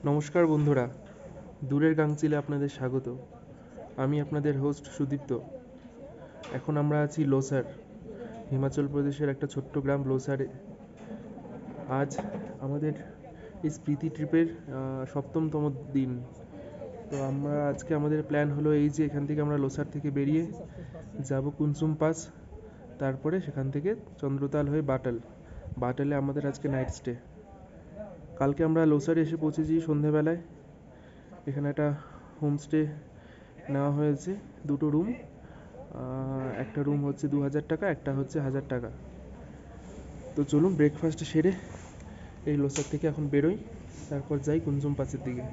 নমস্কার বন্ধুরা, দূরের গাংচিলে আপনাদের স্বাগত। আমি আপনাদের হোস্ট সুদীপ্ত। এখন আমরা আছি লোসার, হিমাচল প্রদেশের একটা ছোট্ট গ্রাম লোসারে। আজ আমাদের এই স্মৃতি ট্রিপের সপ্তমতম দিন। তো আজকে আমাদের প্ল্যান হলো এই যে এখান থেকে আমরা লোসার থেকে বেরিয়ে যাব কুনসুম পাস, তারপরে সেখান থেকে চন্দ্রতাল হয়ে বাটালে আমাদের আজকে নাইট স্টে। কালকে আমরা লোসারে এসে পৌঁছেছি সন্ধেবেলায়। এখানে একটা হোমস্টে নেওয়া হয়েছে, দুটো রুম। একটা রুম হচ্ছে 2000 টাকা, একটা হচ্ছে 1000 টাকা। তো চলুন ব্রেকফাস্ট সেরে এই লোসার থেকে এখন বেরোই, তারপর যাই কুনসুম পাসের দিকে।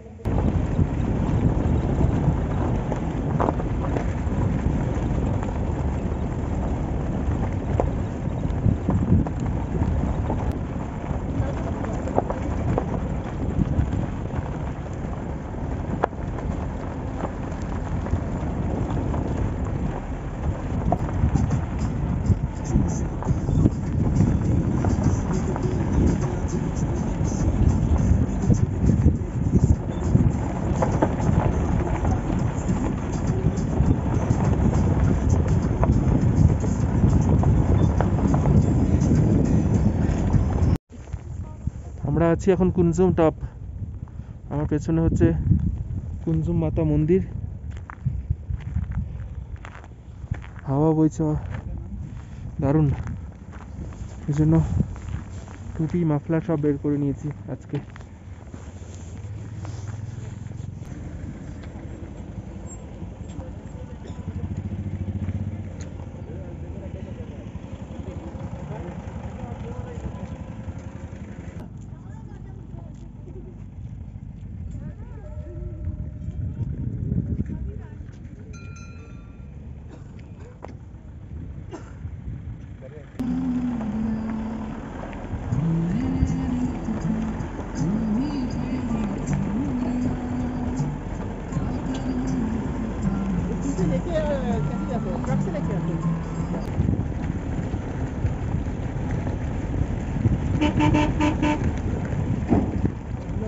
আমরা আছি এখন কুনসুম টপ। আমার পেছনে হচ্ছে কুনসুম মাতা মন্দির। হাওয়া বইছে দারুণ, এই জন্য টুপি মাফলার সব বের করে নিয়েছি আজকে।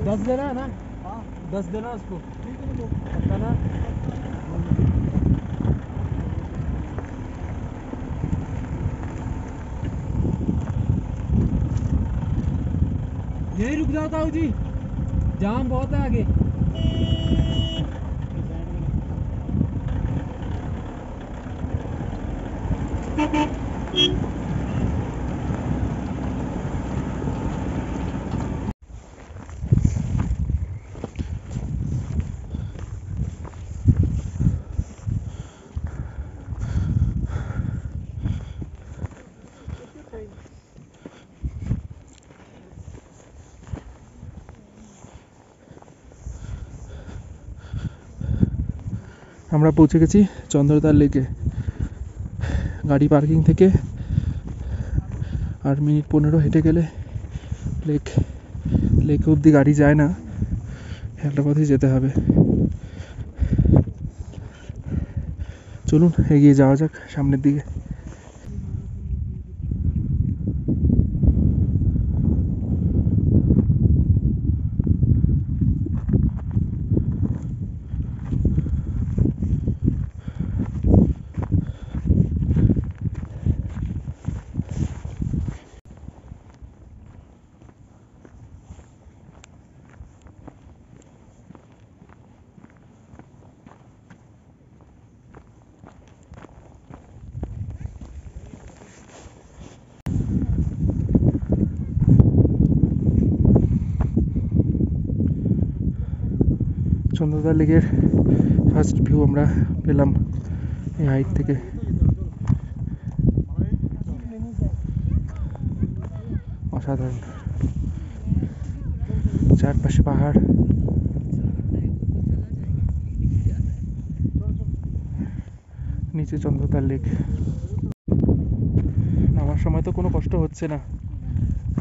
दस देना है ना? हाँ 10 देना उसको पक्का ना? यही रुक जाता हूँ जी, जाम बहुत है आगे। আমরা পৌঁছে গেছি চন্দ্রতাল লেকে। গাড়ি পার্কিং থেকে আর মিনিট 15 হেঁটে গেলে লেক অবধি গাড়ি যায় না, একটা পথেই যেতে হবে। চলুন এগিয়ে যাওয়া যাক সামনের দিকে। চন্দ্রতাল লেকের ফার্স্ট ভিউ আমরা পেলাম এই হাইট থেকে। অসাধারণ, চারপাশে পাহাড়, নিচে চন্দ্রতাল লেক। নামার সময় তো কোনো কষ্ট হচ্ছে না,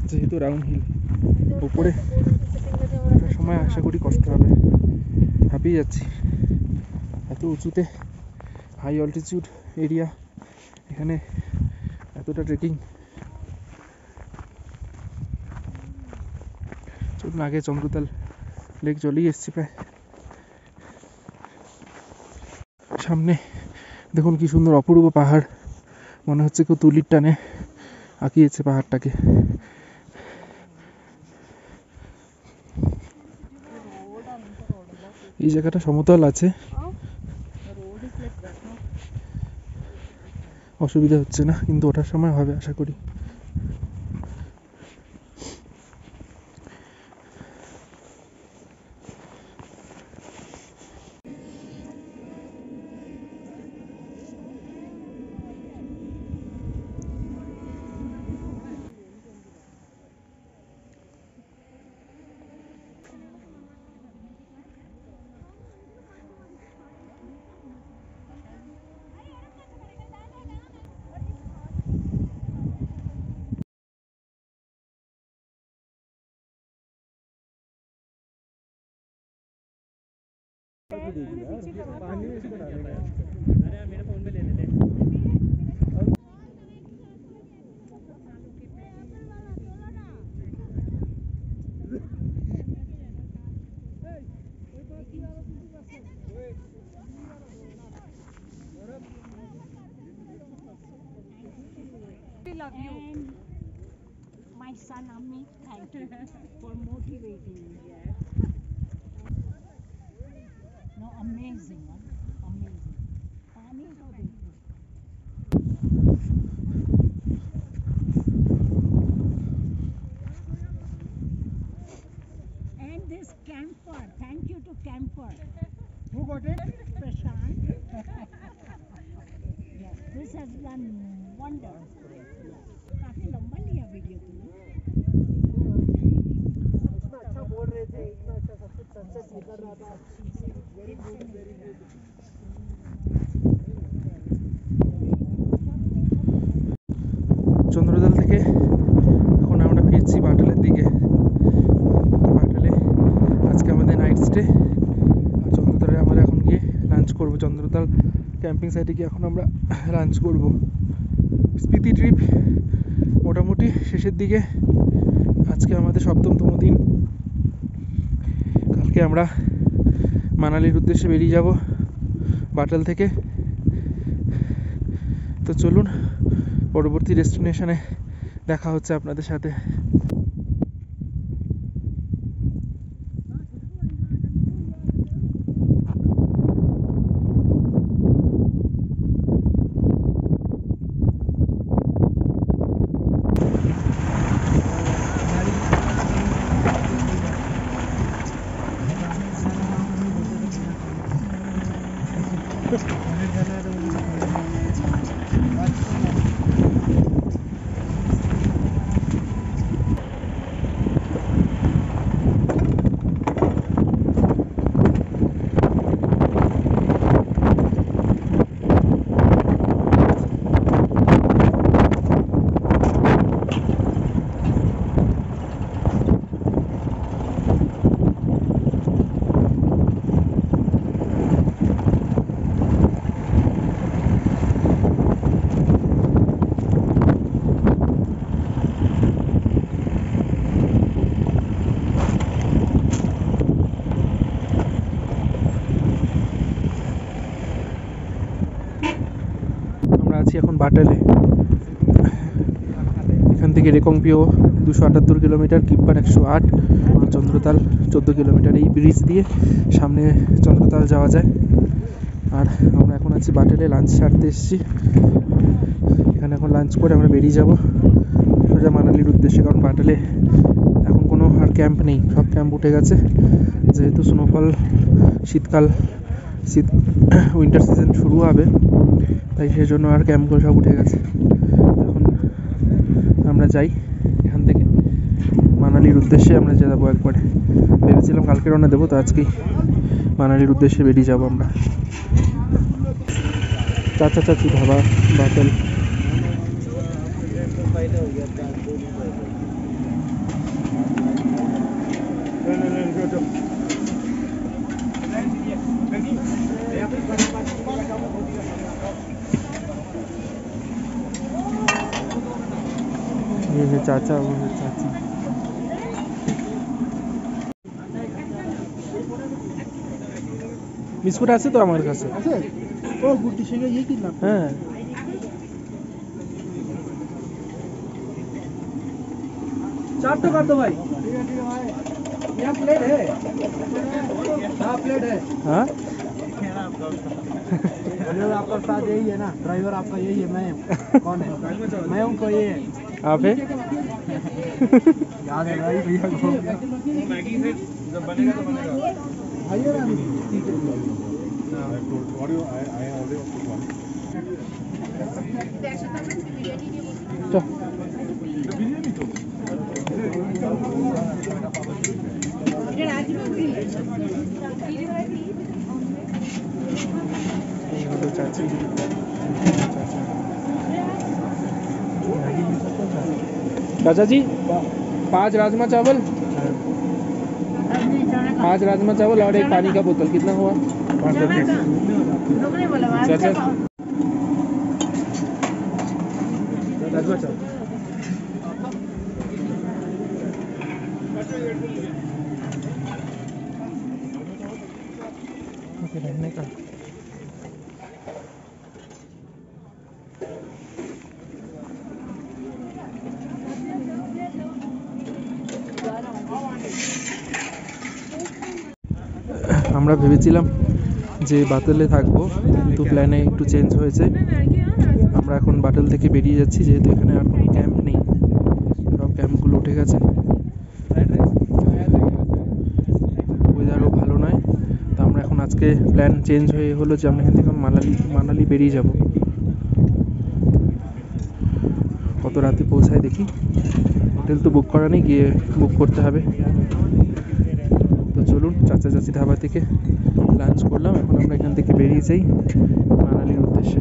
যেহেতু রাউন্ড হিল। উপরে সময় আশা করি কষ্ট হবে, হাঁপিয়ে যাচ্ছি। এত উঁচুতে, হাই অল্টিটিউড এরিয়া, এখানে এতটা ট্রেকিং। চলুন আগে চন্দ্রতাল লেক চলেই এসছি প্রায়। সামনে দেখুন কি সুন্দর অপূর্ব পাহাড়, মনে হচ্ছে কেউ তুলির টানে আঁকিয়েছে পাহাড়টাকে। এই জায়গাটা সমতল আছে, অসুবিধা হচ্ছে না, কিন্তু ওঠার সময় হবে আশা করি। Love you. And my son Amit, thank you for motivating me. No, amazing, huh? Amazing. Pani ko dekho. And this camper, thank you to camper. Who got it? Prashant. Yes, this has done wonders. काफी लंबा लिया video तुमने। इतना अच्छा बोल रहे थे, इतना अच्छा सब कुछ सनसेट निकल रहा था। Very good, very good. Chandratal থেকে এখন আমরা ফিরছি বাটালের দিকে। বাটালে আজকে আমাদের নাইট স্টে, আর চন্দ্রতালে আমরা এখন গিয়ে লাঞ্চ করবো। চন্দ্রতাল ক্যাম্পিং সাইটে গিয়ে এখন আমরা লাঞ্চ করবো। স্পিতি ট্রিপ মোটামুটি শেষের দিকে, আজকে আমাদের 7তম দিন। কালকে আমরা মানালির উদ্দেশ্যে বেরিয়ে যাব বাটাল থেকে। তো চলুন পরবর্তী ডেস্টিনেশনে দেখা হচ্ছে আপনাদের সাথে। আমরা আছি এখন বাটালে। এখান থেকে রেকংপিও 278 কিলোমিটার, কিপ্পার 108, চন্দ্রতাল 14 কিলোমিটার। এই ব্রিজ দিয়ে সামনে চন্দ্রতাল যাওয়া যায়। আর আমরা এখন আছি বাটালে, লাঞ্চ সারতে এসেছি। এখানে এখন লাঞ্চ করে আমরা বেরিয়ে যাব সোজা মানালির উদ্দেশ্যে। কারণ বাটালে এখন কোনো আর ক্যাম্প নেই, সব ক্যাম্প উঠে গেছে। যেহেতু স্নোফল, শীতকাল, উইন্টার সিজন শুরু হবে, তাই সেই জন্য আর ক্যাম্পগুলো সব উঠে গেছে। এখন আমরা যাই এখান থেকে মানালির উদ্দেশ্যে। আমরা যাবো একবারে, ভেবেছিলাম কালকে রওনা দেবো, তো আজকেই মানালির উদ্দেশ্যে বেরিয়ে যাবো আমরা। চাচা চাচি ধাবা বাটাল। ये है चाचा, वो है चाची। বিস্কুট আছে তো আমার কাছে। আছে ও গুড্ডি সঙ্গে ये कितना হ্যাঁ चार तो कर दो भाई यहाँ प्लेट है हाँ प्लेट है হ্যাঁ ड्राइवर आपका साथ यही है ना ड्राइवर आपका यही है मैं कौन है मैं हूँ कोई ये है आप है याद है भाई भैया को आइए ना তো এই হলো চাচি चाचा जी 5 राजमा चावल 5 राजमा चावल और एक पानी का बोतल कितना हुआ 5 चाचा राजमा चावल ओके रहने का আমরা ভেবেছিলাম যে বাতলে থাকবো কিন্তু প্ল্যানে একটু চেঞ্জ হয়েছে আমরা এখন বাটল থেকে বেরিয়ে যাচ্ছি যেহেতু এখানে আর কোনো ক্যাম্প নেই সব ক্যাম্পগুলো উঠে গেছে ওয়েদারও ভালো নয় তো আমরা এখন আজকে প্ল্যান চেঞ্জ হয়ে হলো যে আমরা এখান থেকে মানালি বেরিয়ে যাব কত রাতে পৌঁছায় দেখি হোটেল তো বুক করা নেই গিয়ে বুক করতে হবে তো চলুন চাচা চাচি ধাবা থেকে লাঞ্চ করলাম এখন আমরা এখান থেকে বেরিয়ে যাই মানালির উদ্দেশ্যে